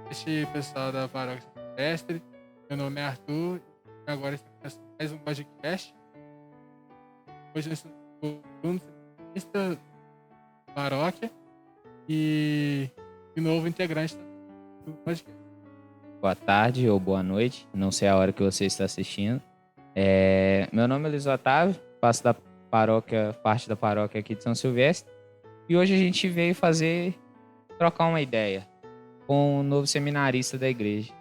Este pessoal da Paróquia Silvestre. Meu nome é Arthur e agora está começando mais um podcast. Hoje eu sou o Bruno, seminarista da paróquia e novo integrante do podcast. Boa tarde ou boa noite, não sei a hora que você está assistindo. Meu nome é Luiz Otávio, faço parte da paróquia aqui de São Silvestre, e hoje a gente veio trocar uma ideia com o novo seminarista da igreja.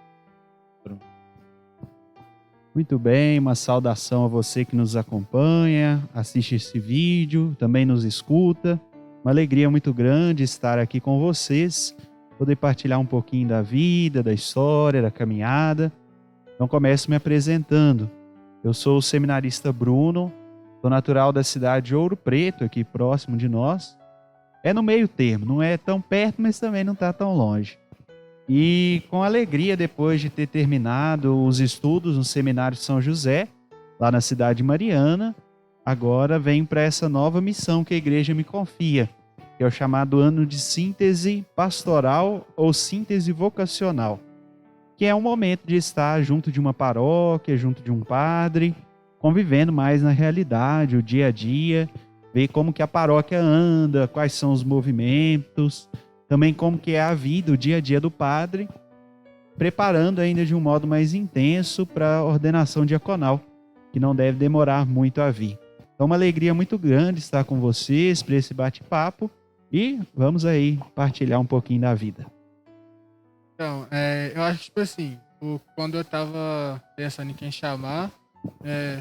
Muito bem, uma saudação a você que nos acompanha, assiste esse vídeo, também nos escuta. Uma alegria muito grande estar aqui com vocês, poder partilhar um pouquinho da vida, da história, da caminhada. Então começo me apresentando. Eu sou o seminarista Bruno, sou natural da cidade de Ouro Preto, aqui próximo de nós. É no meio termo, não é tão perto, mas também não está tão longe. E com alegria, depois de ter terminado os estudos no Seminário São José, lá na cidade de Mariana, agora venho para essa nova missão que a igreja me confia, que é o chamado ano de síntese pastoral ou síntese vocacional, que é um momento de estar junto de uma paróquia, junto de um padre, convivendo mais na realidade, o dia a dia, ver como que a paróquia anda, quais são os movimentos, também como que é a vida, o dia a dia do padre, preparando ainda de um modo mais intenso para a ordenação diaconal, que não deve demorar muito a vir. Então, uma alegria muito grande estar com vocês para esse bate-papo e vamos aí partilhar um pouquinho da vida. Então, eu acho que, tipo assim, quando eu tava pensando em quem chamar,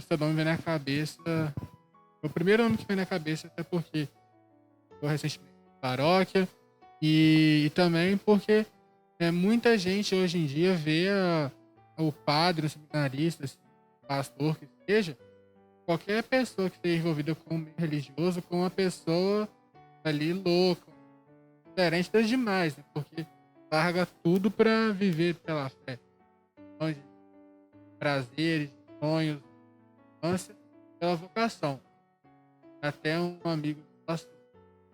seu nome veio na cabeça. O primeiro nome que veio na cabeça, até porque eu recentemente na paróquia, e também porque muita gente hoje em dia vê o padre, o seminarista, o pastor, que seja, qualquer pessoa que esteja envolvida com o meio religioso, com uma pessoa ali louca, diferente das demais, né? Porque larga tudo para viver pela fé. Então, de prazeres, sonhos, infância, pela vocação. Até um amigo do pastor,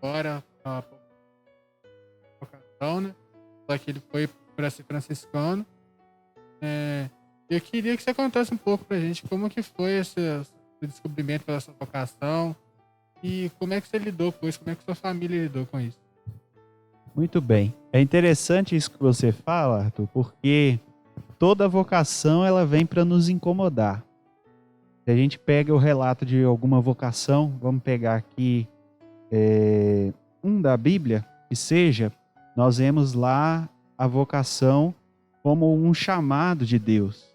agora, a vocação, né? Só que ele foi para ser franciscano. Eu queria que você contasse um pouco pra gente como que foi esse descobrimento pela sua vocação e como é que você lidou com isso, como é que sua família lidou com isso. Muito bem. É interessante isso que você fala, Arthur, porque toda vocação ela vem para nos incomodar. Se a gente pega o relato de alguma vocação, vamos pegar aqui da Bíblia, que seja, nós vemos lá a vocação como um chamado de Deus.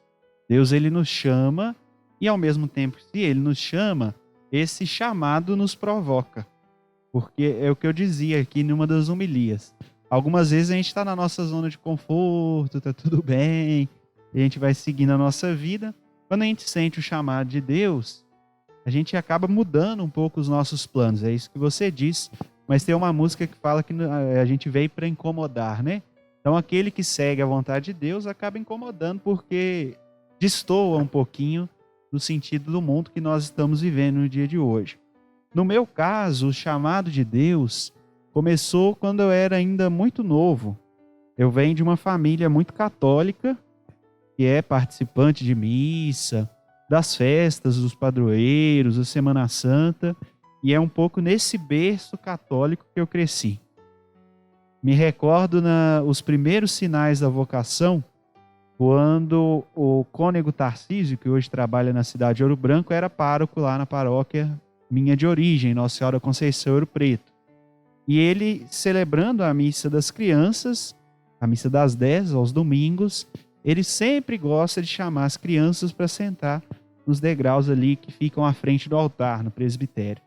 Deus, ele nos chama e, ao mesmo tempo, se ele nos chama, esse chamado nos provoca. Porque é o que eu dizia aqui numa das homilias. Algumas vezes a gente está na nossa zona de conforto, está tudo bem, a gente vai seguindo a nossa vida. Quando a gente sente o chamado de Deus, a gente acaba mudando um pouco os nossos planos. É isso que você disse. Mas tem uma música que fala que a gente veio para incomodar, né? Então aquele que segue a vontade de Deus acaba incomodando porque destoa um pouquinho do sentido do mundo que nós estamos vivendo no dia de hoje. No meu caso, o chamado de Deus começou quando eu era ainda muito novo. Eu venho de uma família muito católica, que é participante de missa, das festas, dos padroeiros, da Semana Santa, e é um pouco nesse berço católico que eu cresci. Me recordo os primeiros sinais da vocação, quando o cônego Tarcísio, que hoje trabalha na cidade de Ouro Branco, era pároco lá na paróquia minha de origem, Nossa Senhora Conceição, Ouro Preto. E ele, celebrando a missa das crianças, a missa das 10 aos domingos, ele sempre gosta de chamar as crianças para sentar nos degraus ali que ficam à frente do altar, no presbitério.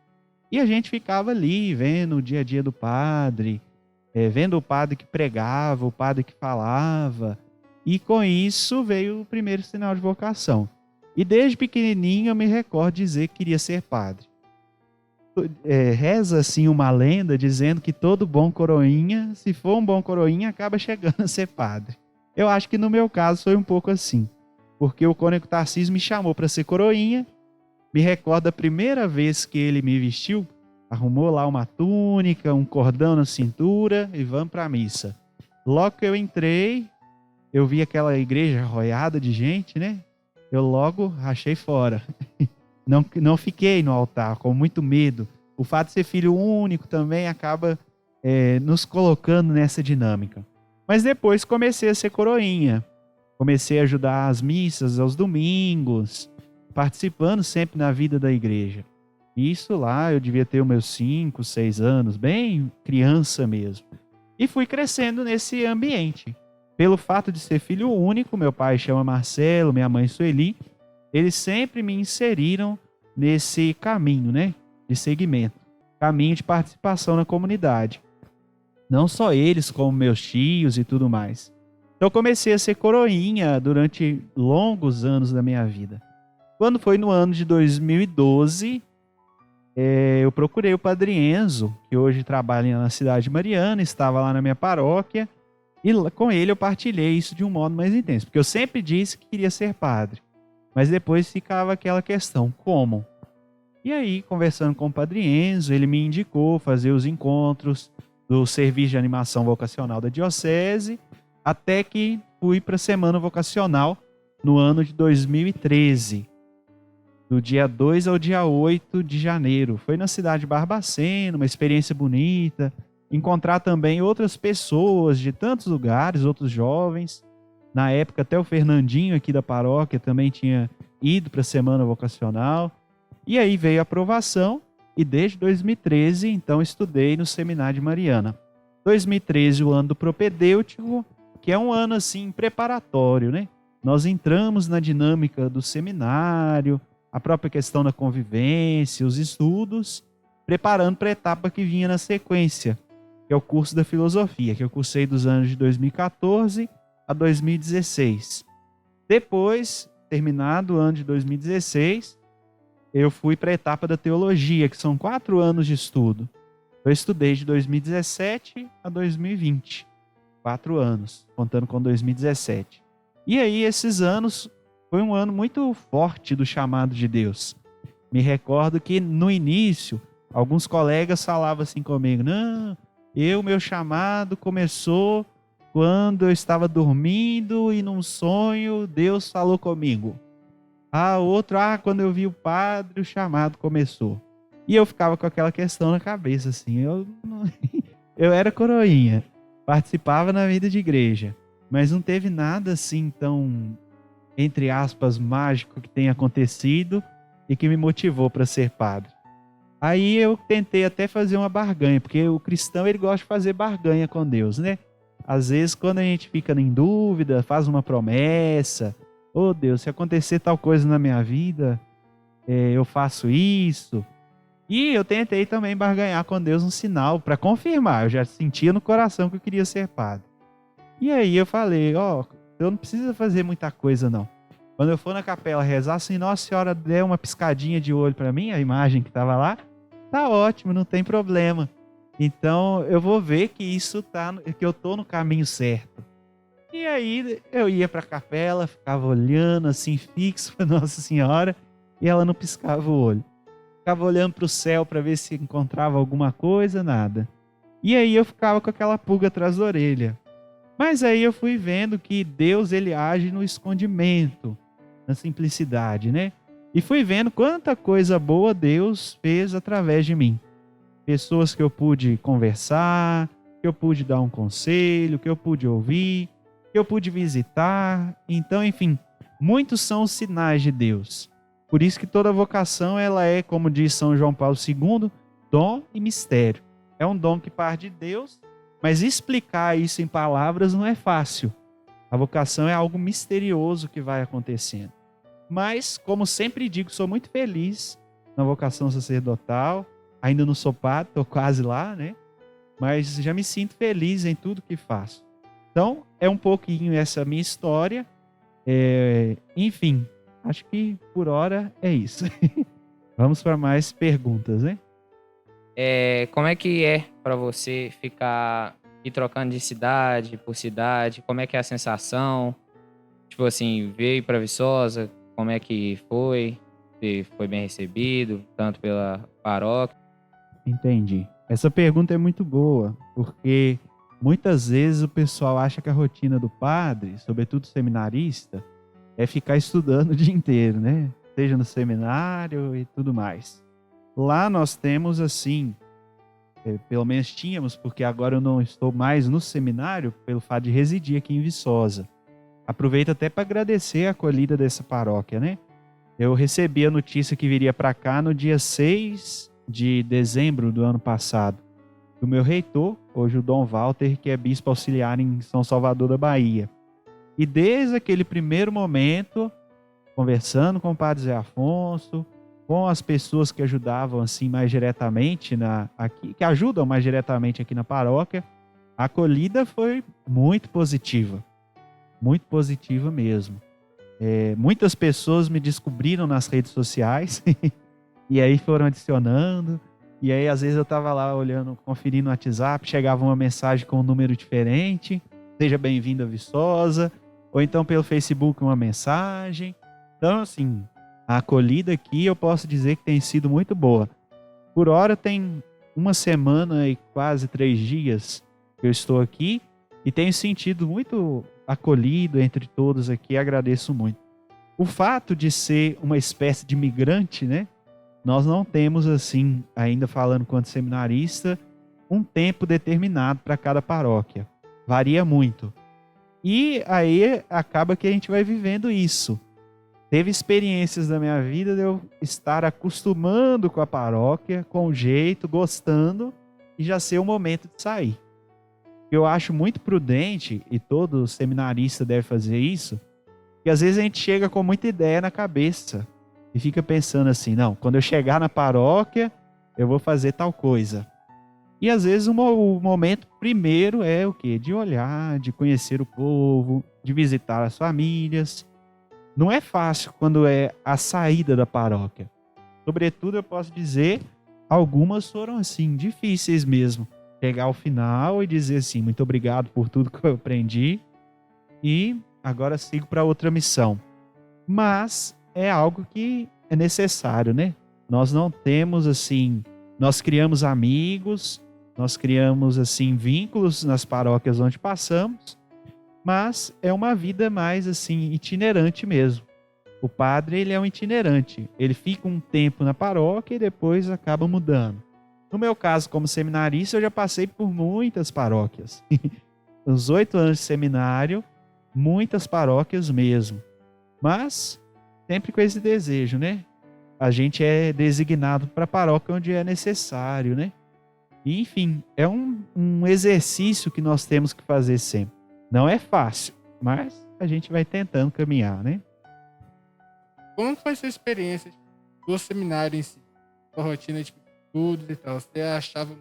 E a gente ficava ali, vendo o dia a dia do padre, vendo o padre que pregava, o padre que falava. E com isso veio o primeiro sinal de vocação. E desde pequenininho eu me recordo de dizer que queria ser padre. Reza assim uma lenda dizendo que todo bom coroinha, se for um bom coroinha, acaba chegando a ser padre. Eu acho que no meu caso foi um pouco assim. Porque o cônego Tarcísio me chamou para ser coroinha. Me recordo a primeira vez que ele me vestiu, arrumou lá uma túnica, um cordão na cintura e vamos para a missa. Logo que eu entrei, eu vi aquela igreja arroiada de gente, né? Eu logo rachei fora. Não fiquei no altar, com muito medo. O fato de ser filho único também acaba nos colocando nessa dinâmica. Mas depois comecei a ser coroinha. Comecei a ajudar as missas aos domingos, participando sempre na vida da igreja. Isso lá eu devia ter os meus 5, 6 anos, bem criança mesmo. E fui crescendo nesse ambiente. Pelo fato de ser filho único, meu pai chama Marcelo, minha mãe Sueli, eles sempre me inseriram nesse caminho, né, de segmento, caminho de participação na comunidade. Não só eles, como meus tios e tudo mais. Então eu comecei a ser coroinha durante longos anos da minha vida. Quando foi no ano de 2012, eu procurei o Padre Enzo, que hoje trabalha na cidade de Mariana, estava lá na minha paróquia, e com ele eu partilhei isso de um modo mais intenso, porque eu sempre disse que queria ser padre, mas depois ficava aquela questão, como? E aí, conversando com o Padre Enzo, ele me indicou fazer os encontros do Serviço de Animação Vocacional da Diocese, até que fui para a Semana Vocacional no ano de 2013, do dia 2 ao dia 8 de janeiro. Foi na cidade de Barbacena, uma experiência bonita, encontrar também outras pessoas de tantos lugares, outros jovens. Na época, até o Fernandinho aqui da paróquia também tinha ido para a Semana Vocacional. E aí veio a aprovação, e desde 2013, então, estudei no Seminário de Mariana. 2013, o ano do propedêutico, que é um ano, assim, preparatório, né? Nós entramos na dinâmica do seminário, a própria questão da convivência, os estudos, preparando para a etapa que vinha na sequência, que é o curso da filosofia, que eu cursei dos anos de 2014 a 2016. Depois, terminado o ano de 2016, eu fui para a etapa da teologia, que são 4 anos de estudo. Eu estudei de 2017 a 2020. 4 anos, contando com 2017. E aí, esses anos, foi um ano muito forte do chamado de Deus. Me recordo que, no início, alguns colegas falavam assim comigo, não, meu chamado começou quando eu estava dormindo e num sonho Deus falou comigo. Outro, quando eu vi o padre, o chamado começou. E eu ficava com aquela questão na cabeça, assim, eu era coroinha, participava na vida de igreja, mas não teve nada assim tão, entre aspas, mágico que tenha acontecido e que me motivou para ser padre. Aí eu tentei até fazer uma barganha, porque o cristão ele gosta de fazer barganha com Deus, né? Às vezes quando a gente fica em dúvida, faz uma promessa, Deus, se acontecer tal coisa na minha vida, eu faço isso. E eu tentei também barganhar com Deus um sinal para confirmar. Eu já sentia no coração que eu queria ser padre. E aí eu falei, eu não preciso fazer muita coisa não. Quando eu for na capela rezar, se Nossa Senhora der uma piscadinha de olho para mim, a imagem que estava lá, tá ótimo, não tem problema. Então eu vou ver que que eu tô no caminho certo. E aí eu ia para a capela, ficava olhando assim fixo para Nossa Senhora e ela não piscava o olho. Ficava olhando para o céu para ver se encontrava alguma coisa, nada. E aí eu ficava com aquela pulga atrás da orelha. Mas aí eu fui vendo que Deus ele age no escondimento, na simplicidade, né? E fui vendo quanta coisa boa Deus fez através de mim. Pessoas que eu pude conversar, que eu pude dar um conselho, que eu pude ouvir, que eu pude visitar. Então, enfim, muitos são os sinais de Deus. Por isso que toda vocação, ela é, como diz São João Paulo II, dom e mistério. É um dom que parte de Deus, mas explicar isso em palavras não é fácil. A vocação é algo misterioso que vai acontecendo. Mas, como sempre digo, sou muito feliz na vocação sacerdotal. Ainda não sou padre, estou quase lá, né? Mas já me sinto feliz em tudo que faço. Então, é um pouquinho essa minha história. Enfim, acho que por hora é isso. Vamos para mais perguntas, né? Como é que é para você ir trocando de cidade por cidade? Como é que é a sensação? Tipo assim, veio para Viçosa, como é que foi? Se foi bem recebido, tanto pela paróquia? Entendi. Essa pergunta é muito boa, porque muitas vezes o pessoal acha que a rotina do padre, sobretudo seminarista, é ficar estudando o dia inteiro, né? Seja no seminário e tudo mais. Lá nós temos assim, pelo menos tínhamos, porque agora eu não estou mais no seminário, pelo fato de residir aqui em Viçosa. Aproveito até para agradecer a acolhida dessa paróquia, né? Eu recebi a notícia que viria para cá no dia 6 de dezembro do ano passado, do meu reitor, hoje o Dom Walter, que é bispo auxiliar em São Salvador da Bahia. E desde aquele primeiro momento, conversando com o padre Zé Afonso, com as pessoas que ajudavam assim mais diretamente aqui, que ajudam mais diretamente aqui na paróquia, a acolhida foi muito positiva mesmo. Muitas pessoas me descobriram nas redes sociais e aí foram adicionando. E aí, às vezes, eu estava lá olhando, conferindo no WhatsApp, chegava uma mensagem com um número diferente, seja bem-vindo a Viçosa, ou então pelo Facebook uma mensagem. Então, assim, a acolhida aqui eu posso dizer que tem sido muito boa. Por hora tem uma semana e quase 3 dias que eu estou aqui e tenho sentido muito acolhido entre todos aqui, agradeço muito. O fato de ser uma espécie de migrante, né? Nós não temos, assim, ainda falando quanto seminarista, um tempo determinado para cada paróquia. Varia muito. E aí acaba que a gente vai vivendo isso. Teve experiências da minha vida de eu estar acostumando com a paróquia, com o jeito, gostando, e já ser o momento de sair. Eu acho muito prudente, e todo seminarista deve fazer isso, que às vezes a gente chega com muita ideia na cabeça e fica pensando assim, não, quando eu chegar na paróquia, eu vou fazer tal coisa. E às vezes o momento primeiro é o quê? De olhar, de conhecer o povo, de visitar as famílias. Não é fácil quando é a saída da paróquia. Sobretudo, eu posso dizer, algumas foram assim, difíceis mesmo. Chegar ao final e dizer assim, muito obrigado por tudo que eu aprendi e agora sigo para outra missão. Mas é algo que é necessário, né? Nós não temos assim, nós criamos amigos, nós criamos assim vínculos nas paróquias onde passamos, mas é uma vida mais assim itinerante mesmo. O padre, ele é um itinerante, ele fica um tempo na paróquia e depois acaba mudando. No meu caso, como seminarista, eu já passei por muitas paróquias. Uns 8 anos de seminário, muitas paróquias mesmo. Mas sempre com esse desejo, né? A gente é designado para a paróquia onde é necessário, né? E, enfim, é um exercício que nós temos que fazer sempre. Não é fácil, mas a gente vai tentando caminhar, né? Como foi sua experiência do seminário em si? Sua rotina de estudos e tal? Você achava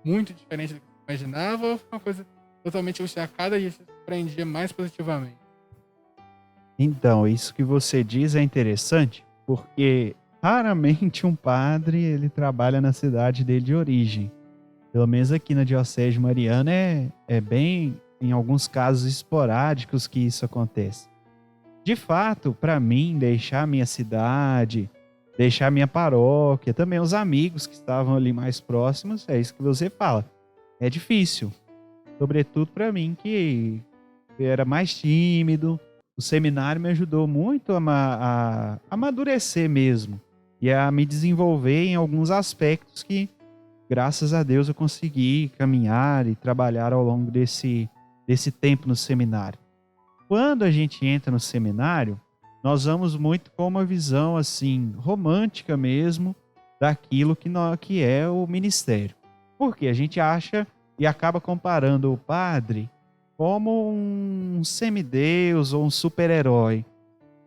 muito diferente do que você imaginava ou foi uma coisa totalmente você a cada dia se surpreendia mais positivamente? Então, isso que você diz é interessante, porque raramente um padre ele trabalha na cidade dele de origem. Pelo menos aqui na Diocese Mariana é bem, em alguns casos esporádicos que isso acontece. De fato, para mim, deixar minha cidade, deixar minha paróquia, também os amigos que estavam ali mais próximos, é isso que você fala. É difícil, sobretudo para mim que era mais tímido. O seminário me ajudou muito a amadurecer mesmo e a me desenvolver em alguns aspectos que, graças a Deus, eu consegui caminhar e trabalhar ao longo desse tempo no seminário. Quando a gente entra no seminário, nós vamos muito com uma visão assim romântica mesmo daquilo que é o ministério. Porque a gente acha e acaba comparando o padre como um semideus ou um super-herói,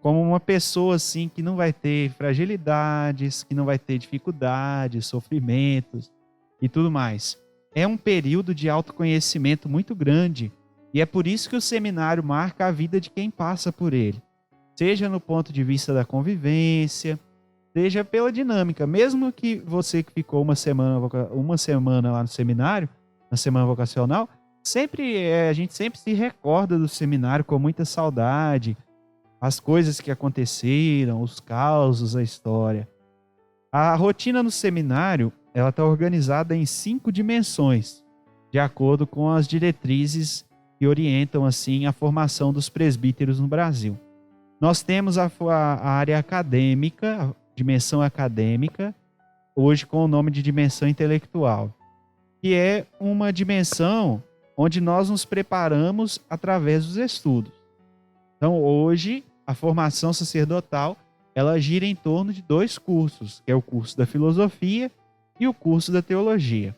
como uma pessoa assim que não vai ter fragilidades, que não vai ter dificuldades, sofrimentos e tudo mais. É um período de autoconhecimento muito grande e é por isso que o seminário marca a vida de quem passa por ele. Seja no ponto de vista da convivência, seja pela dinâmica. Mesmo que você que ficou uma semana lá no seminário, na semana vocacional, a gente sempre se recorda do seminário com muita saudade, as coisas que aconteceram, os causos, a história. A rotina no seminário, ela está organizada em 5 dimensões. de acordo com as diretrizes que orientam assim a formação dos presbíteros no Brasil. Nós temos a área acadêmica, a dimensão acadêmica, hoje com o nome de dimensão intelectual, que é uma dimensão onde nós nos preparamos através dos estudos. Então, hoje, a formação sacerdotal, ela gira em torno de 2 cursos, que é o curso da filosofia e o curso da teologia.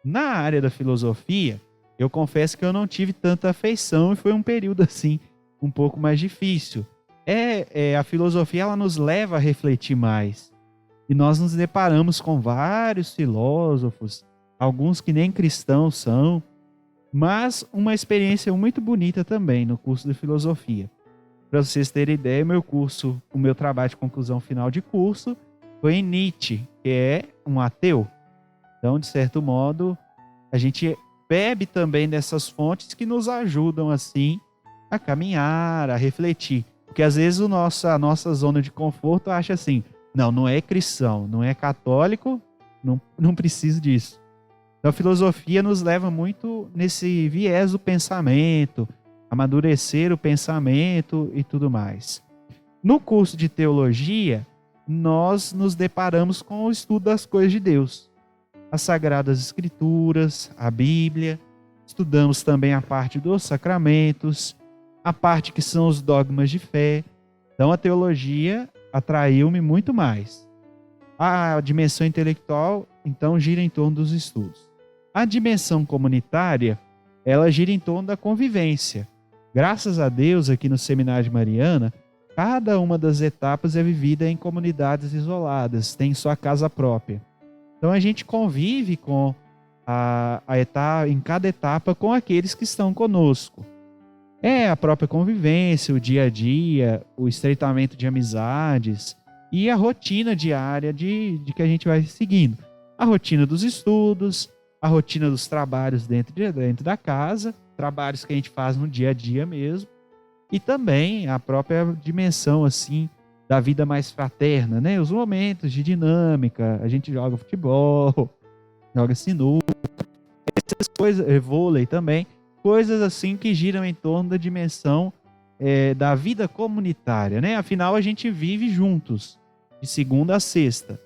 Na área da filosofia, eu confesso que eu não tive tanta afeição e foi um período assim um pouco mais difícil. A filosofia ela nos leva a refletir mais. E nós nos deparamos com vários filósofos, alguns que nem cristãos são, mas uma experiência muito bonita também no curso de filosofia. Para vocês terem ideia, o meu trabalho de conclusão final de curso foi em Nietzsche, que é um ateu. Então, de certo modo, a gente bebe também dessas fontes que nos ajudam, assim, a caminhar, a refletir. Porque, às vezes, a nossa zona de conforto acha assim, não é cristão, não é católico, não preciso disso. Então, a filosofia nos leva muito nesse viés do pensamento, amadurecer o pensamento e tudo mais. No curso de teologia, nós nos deparamos com o estudo das coisas de Deus. As Sagradas Escrituras, a Bíblia, estudamos também a parte dos sacramentos, a parte que são os dogmas de fé. Então a teologia atraiu-me muito mais. A dimensão intelectual, então, gira em torno dos estudos. A dimensão comunitária, ela gira em torno da convivência. Graças a Deus, aqui no Seminário de Mariana, cada uma das etapas é vivida em comunidades isoladas, tem sua casa própria. Então a gente convive com em cada etapa com aqueles que estão conosco. É a própria convivência, o dia a dia, o estreitamento de amizades e a rotina diária de que a gente vai seguindo. A rotina dos estudos, a rotina dos trabalhos dentro da casa, trabalhos que a gente faz no dia a dia mesmo, e também a própria dimensão assim da vida mais fraterna, né? Os momentos de dinâmica, a gente joga futebol, joga sinuca, essas coisas, vôlei também, coisas assim que giram em torno da dimensão da vida comunitária, né? Afinal, a gente vive juntos, de segunda a sexta,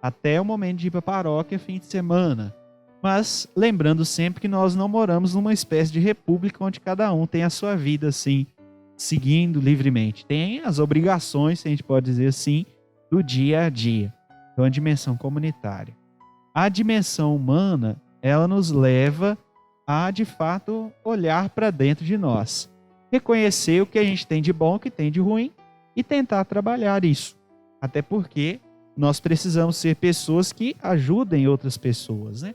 até o momento de ir para a paróquia fim de semana. Mas lembrando sempre que nós não moramos numa espécie de república onde cada um tem a sua vida assim, seguindo livremente. Tem as obrigações, se a gente pode dizer assim, do dia a dia. Então, a dimensão comunitária. A dimensão humana, ela nos leva a, de fato, olhar para dentro de nós. Reconhecer o que a gente tem de bom, o que tem de ruim e tentar trabalhar isso. Até porque nós precisamos ser pessoas que ajudem outras pessoas, né?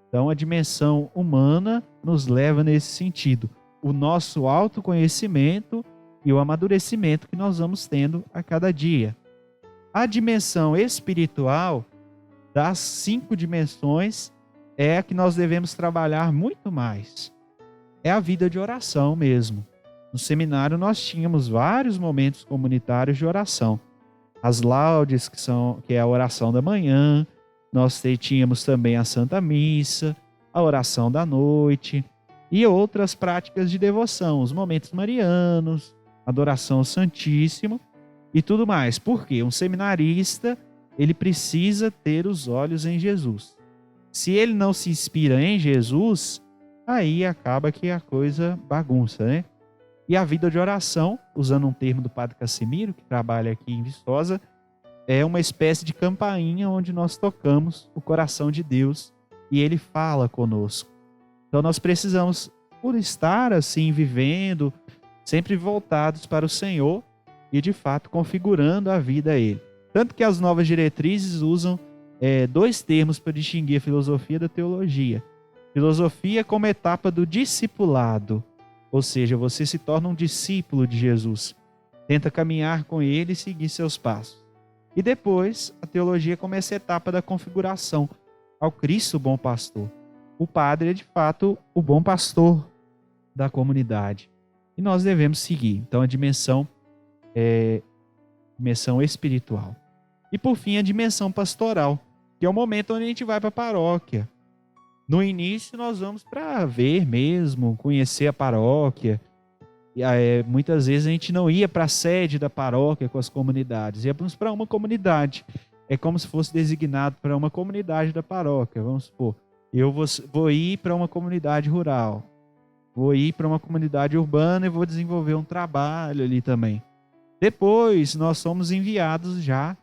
Então, a dimensão humana nos leva nesse sentido. O nosso autoconhecimento e o amadurecimento que nós vamos tendo a cada dia. A dimensão espiritual, das 5 dimensões, é a que nós devemos trabalhar muito mais. É a vida de oração mesmo. No seminário nós tínhamos vários momentos comunitários de oração. As laudes, que é a oração da manhã, nós tínhamos também a Santa Missa, a oração da noite e outras práticas de devoção, os momentos marianos, adoração ao Santíssimo e tudo mais. Porque um seminarista, ele precisa ter os olhos em Jesus. Se ele não se inspira em Jesus, aí acaba que a coisa bagunça, né? E a vida de oração, usando um termo do Padre Cassimiro, que trabalha aqui em Viçosa, é uma espécie de campainha onde nós tocamos o coração de Deus e Ele fala conosco. Então nós precisamos, por estar assim, vivendo, sempre voltados para o Senhor e de fato configurando a vida a Ele. Tanto que as novas diretrizes usam 2 termos para distinguir a filosofia da teologia. Filosofia como etapa do discipulado, ou seja, você se torna um discípulo de Jesus, tenta caminhar com Ele e seguir seus passos. E depois, a teologia como essa etapa da configuração ao Cristo, o bom pastor. O padre é, de fato, o bom pastor da comunidade. E nós devemos seguir. Então, a dimensão espiritual. E, por fim, a dimensão pastoral, que é o momento onde a gente vai para a paróquia. No início nós vamos para ver mesmo, conhecer a paróquia. E, muitas vezes a gente não ia para a sede da paróquia com as comunidades, íamos para uma comunidade. É como se fosse designado para uma comunidade da paróquia. Vamos supor, eu vou ir para uma comunidade rural, vou ir para uma comunidade urbana e vou desenvolver um trabalho ali também. Depois nós somos enviados já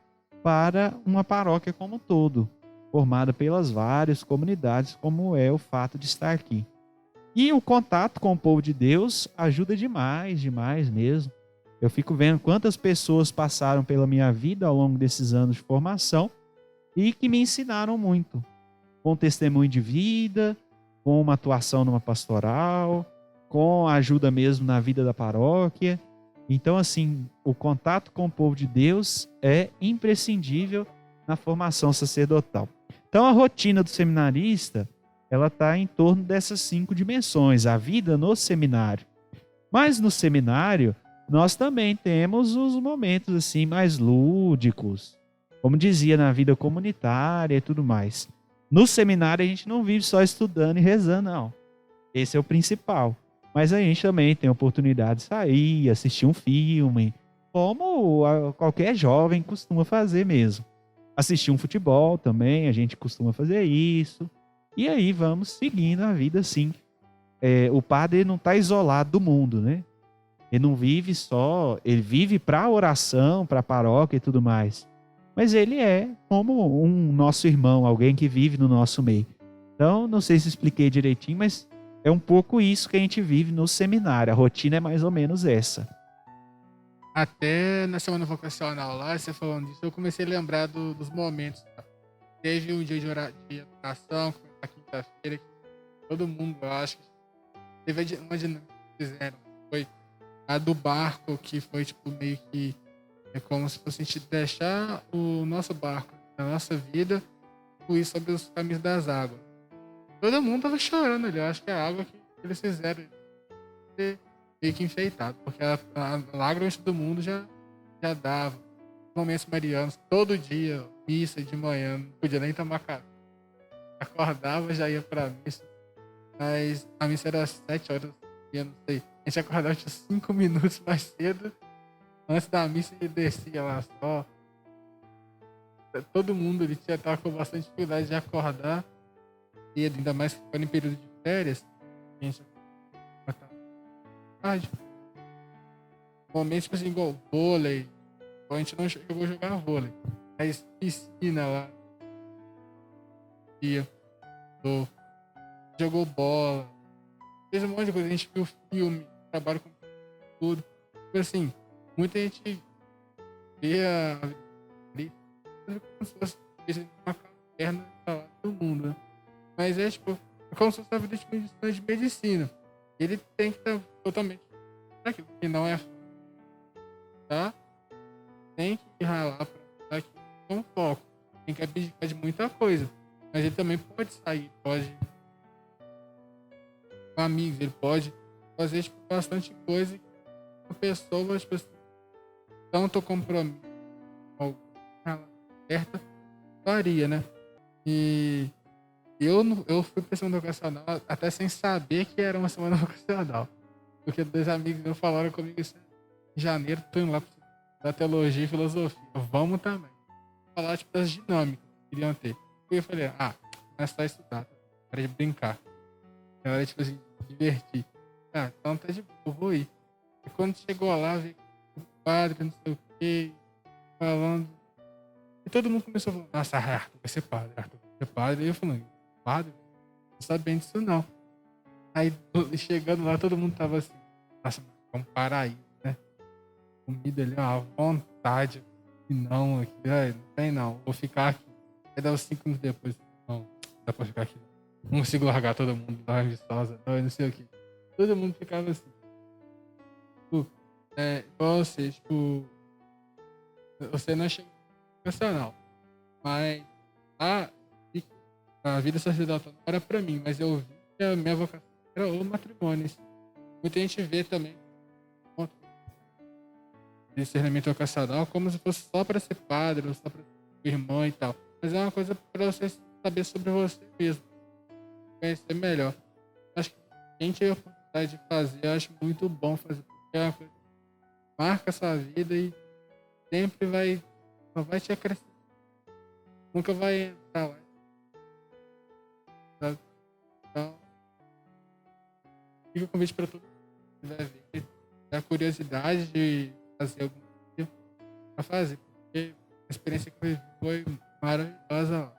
para uma paróquia como um todo, formada pelas várias comunidades, como é o fato de estar aqui. E o contato com o povo de Deus ajuda demais, demais mesmo. Eu fico vendo quantas pessoas passaram pela minha vida ao longo desses anos de formação e que me ensinaram muito, com testemunho de vida, com uma atuação numa pastoral, com a ajuda mesmo na vida da paróquia. Então, assim, o contato com o povo de Deus é imprescindível na formação sacerdotal. Então, a rotina do seminarista, ela está em torno dessas 5 dimensões, a vida no seminário. Mas no seminário, nós também temos os momentos assim mais lúdicos, como dizia, na vida comunitária e tudo mais. No seminário, a gente não vive só estudando e rezando, não. Esse é o principal. Mas a gente também tem a oportunidade de sair, assistir um filme, como qualquer jovem costuma fazer mesmo. Assistir um futebol também, a gente costuma fazer isso. E aí vamos seguindo a vida assim. O padre não está isolado do mundo, né? Ele não vive só, ele vive para a oração, para a paróquia e tudo mais. Mas ele é como um nosso irmão, alguém que vive no nosso meio. Então, não sei se expliquei direitinho, mas é um pouco isso que a gente vive no seminário. A rotina é mais ou menos essa. Até na semana vocacional lá, você falando disso, eu comecei a lembrar dos momentos. Teve um dia de oração, que foi na quinta-feira, que todo mundo, eu acho que teve uma dinâmica que fizeram. Foi a do barco, que foi tipo meio que é como se fosse a gente deixar o nosso barco, a nossa vida, fluir sobre os caminhos das águas. Todo mundo tava chorando ali, eu acho que a água que eles fizeram meio que enfeitado, porque a lágrima de todo mundo já dava. Momentos marianos, todo dia, missa de manhã, não podia nem tomar café. Acordava, já ia pra missa, mas a missa era às 7 horas, eu não sei. A gente acordava 5 minutos mais cedo, antes da missa e descia lá só. Todo mundo ele tava com bastante dificuldade de acordar cedo, ainda mais que foi em período de férias. A gente acordava tarde. Momentos tipo assim, igual vôlei. A gente não chegou a jogar vôlei, mas piscina lá. Jogou bola, fez um monte de coisa. A gente viu filme, trabalho com tudo. Tipo assim, muita gente vê a vida como se fosse uma caverna do mundo, né? Mas é tipo, é como se fosse a vida de medicina. Ele tem que estar totalmente aquilo que não é, tá? Tem que ralar pra estar aqui com foco. Tem que abdicar de muita coisa. Mas ele também pode sair, pode com amigos, ele pode fazer tipo, bastante coisa que a pessoa, tipo, tanto compromisso com a certa faria, né? E eu fui pra semana vocacional até sem saber que era uma semana vocacional. Porque 2 amigos meus falaram comigo assim, em janeiro, tô indo lá da teologia e filosofia. Vamos também. Falar tipo das dinâmicas que queriam ter. E eu falei, começar a estudar, para de brincar. Era tipo assim, divertir. Então tá de boa, eu vou ir. E quando chegou lá, vi o padre, não sei o que, falando. E todo mundo começou a falar, nossa, Arthur vai ser padre, Arthur vai ser padre. E eu falando, padre? Não sabia disso não. Aí chegando lá, todo mundo tava assim, nossa, é um paraíso, né? Comida ali, uma vontade. E não, aqui, não tem não, vou ficar aqui. Aí dava 5 minutos depois, não dá pra ficar aqui. Não consigo largar todo mundo lá em Viçosa, não sei o que. Todo mundo ficava assim. Tipo, você, tipo, você não chega profissional, mas a vida sacerdotal não era pra mim, mas eu vi que a minha vocação era o matrimônio. Assim. Muita gente vê também discernimento vocacional como se fosse só pra ser padre, ou só pra ser irmão e tal. Mas é uma coisa pra você saber sobre você mesmo. conhecer melhor. Acho que quem tiver a oportunidade de fazer, eu acho muito bom fazer, porque é uma coisa que marca a sua vida e sempre só vai te acrescentar. Nunca vai entrar lá. Sabe? Então, fica o convite para todo mundo que vai ver, a curiosidade de fazer algum dia para fazer, porque a experiência que eu vivi foi maravilhosa lá.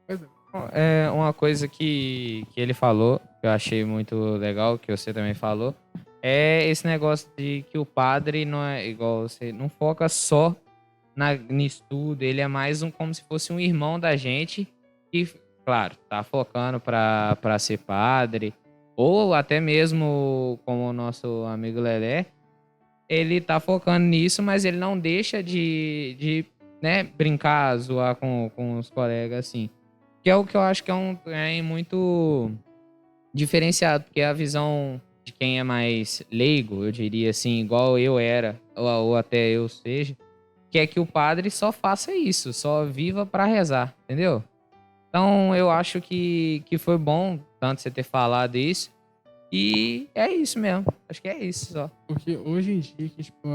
Pois é. É uma coisa que ele falou, que eu achei muito legal, que você também falou, é esse negócio de que o padre não é igual você, não foca só nisso tudo, ele é mais como se fosse um irmão da gente, que, claro, tá focando pra ser padre, ou até mesmo como o nosso amigo Lelé, ele tá focando nisso, mas ele não deixa de né, brincar, zoar com os colegas, assim. Que é o que eu acho que é um trem muito diferenciado, porque a visão de quem é mais leigo, eu diria assim, igual eu era, ou até eu seja, que é que o padre só faça isso, só viva para rezar, entendeu? Então eu acho que foi bom tanto você ter falado isso, e é isso mesmo, acho que é isso só. Porque hoje em dia, que, tipo,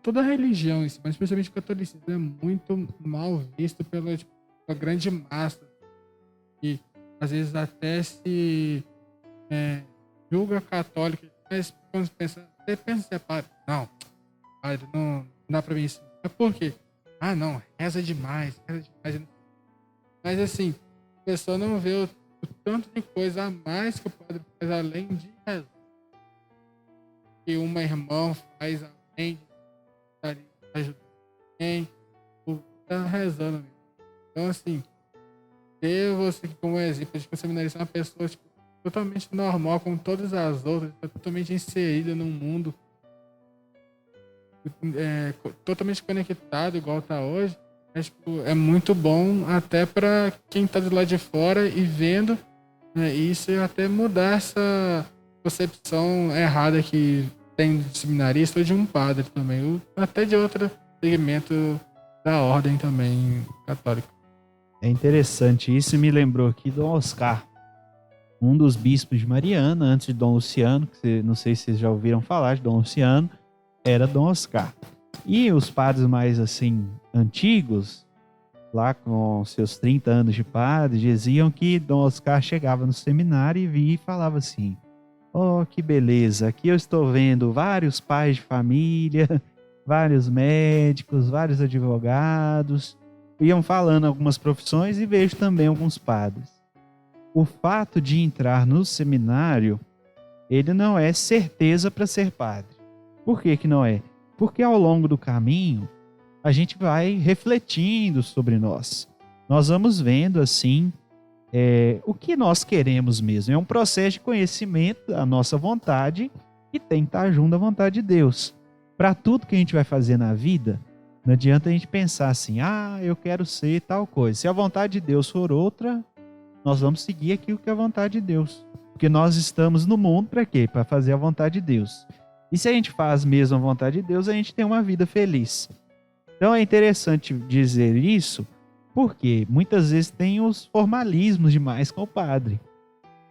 toda a religião, mas especialmente o catolicismo, é muito mal visto pela, tipo, a grande massa. E às vezes até se julga católico, mas quando você pensa ser padre. Não, padre, não dá pra mim isso. É por quê? Ah, não, reza demais. Mas assim, a pessoa não vê o tanto de coisa a mais que o padre faz além de rezar. Que uma irmã faz além de estar ali ajudando alguém, ou tá rezando mesmo. Então, assim, ter você como exemplo de que o seminarista é uma pessoa tipo, totalmente normal, como todas as outras, tá totalmente inserida no mundo, totalmente conectado, igual tá hoje, tipo, é muito bom até para quem tá do lado de fora e vendo, né, isso e até mudar essa concepção errada que tem de seminarista ou de um padre também, ou até de outro segmento da ordem também católica. É interessante, isso me lembrou aqui do Oscar, um dos bispos de Mariana, antes de Dom Luciano, que não sei se vocês já ouviram falar de Dom Luciano, era Dom Oscar. E os padres mais, assim, antigos, lá com seus 30 anos de padre, diziam que Dom Oscar chegava no seminário e via e falava assim, oh, que beleza, aqui eu estou vendo vários pais de família, vários médicos, vários advogados, iam falando algumas profissões e vejo também alguns padres. O fato de entrar no seminário, ele não é certeza para ser padre. Por que que não é? Porque ao longo do caminho, a gente vai refletindo sobre nós. Nós vamos vendo, assim, o que nós queremos mesmo. É um processo de conhecimento da nossa vontade e tem que estar junto à vontade de Deus. Para tudo que a gente vai fazer na vida, não adianta a gente pensar assim, eu quero ser tal coisa. Se a vontade de Deus for outra, nós vamos seguir aquilo que é a vontade de Deus. Porque nós estamos no mundo para quê? Para fazer a vontade de Deus. E se a gente faz mesmo a vontade de Deus, a gente tem uma vida feliz. Então é interessante dizer isso, porque muitas vezes tem os formalismos demais com o padre.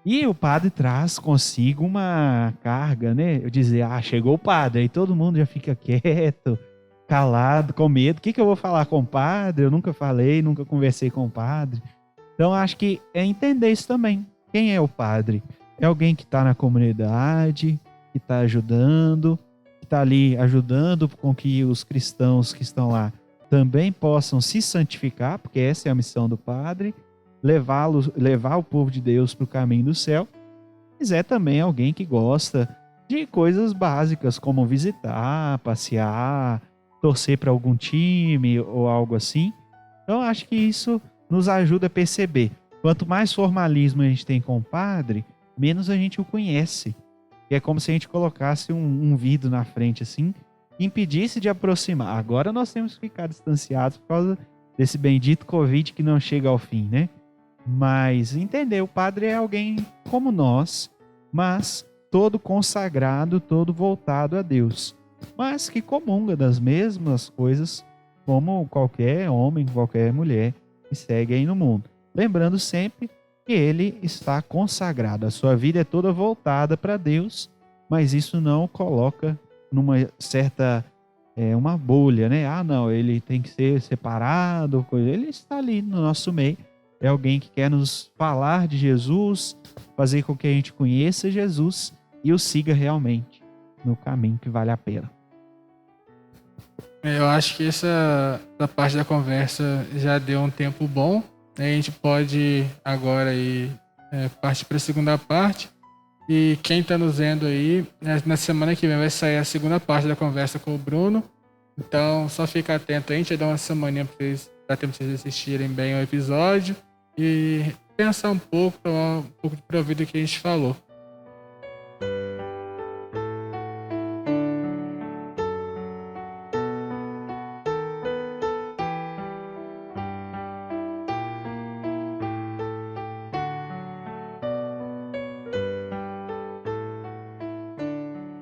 E o padre traz consigo uma carga, né? Eu dizer, chegou o padre, aí todo mundo já fica quieto, calado, com medo. O que eu vou falar com o padre? Eu nunca falei, nunca conversei com o padre. Então acho que é entender isso também. Quem é o padre? É alguém que está na comunidade, que está ajudando, que está ali ajudando com que os cristãos que estão lá também possam se santificar, porque essa é a missão do padre, levar o povo de Deus para o caminho do céu. Mas é também alguém que gosta de coisas básicas, como visitar, passear, torcer para algum time ou algo assim. Então acho que isso nos ajuda a perceber. Quanto mais formalismo a gente tem com o padre, menos a gente o conhece. É como se a gente colocasse um vidro na frente assim, e impedisse de aproximar. Agora nós temos que ficar distanciados por causa desse bendito Covid que não chega ao fim, né? Mas entender, o padre é alguém como nós, mas todo consagrado, todo voltado a Deus, mas que comunga das mesmas coisas como qualquer homem, qualquer mulher que segue aí no mundo. lembrando sempre que ele está consagrado. A sua vida é toda voltada para Deus, mas isso não o coloca numa certa uma bolha, né? Ah, não, ele tem que ser separado, coisa. Ele está ali no nosso meio. É alguém que quer nos falar de Jesus, fazer com que a gente conheça Jesus e o siga realmente no caminho que vale a pena. Eu acho que essa parte da conversa já deu um tempo bom. A gente pode agora aí partir para a segunda parte. E quem está nos vendo aí, na semana que vem vai sair a segunda parte da conversa com o Bruno. Então, só fica atento aí, a gente vai dar uma semaninha para tempo vocês assistirem bem o episódio e pensar um pouco, tomar um pouco de proveito do que a gente falou.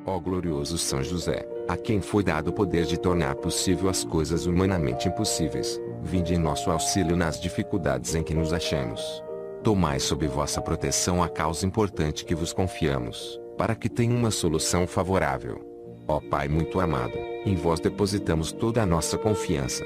Ó glorioso São José, a quem foi dado o poder de tornar possível as coisas humanamente impossíveis, vinde em nosso auxílio nas dificuldades em que nos achamos. Tomai sob vossa proteção a causa importante que vos confiamos, para que tenha uma solução favorável. Ó Pai muito amado, em vós depositamos toda a nossa confiança.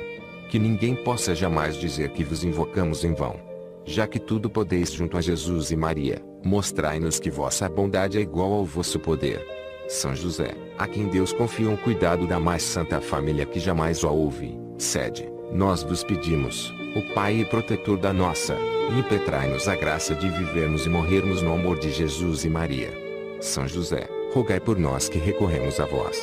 Que ninguém possa jamais dizer que vos invocamos em vão. Já que tudo podeis junto a Jesus e Maria, mostrai-nos que vossa bondade é igual ao vosso poder. São José, a quem Deus confiou o cuidado da mais santa família que jamais ó houve, sede, nós vos pedimos, o Pai e protetor da nossa, impetrai-nos a graça de vivermos e morrermos no amor de Jesus e Maria. São José, rogai por nós que recorremos a vós.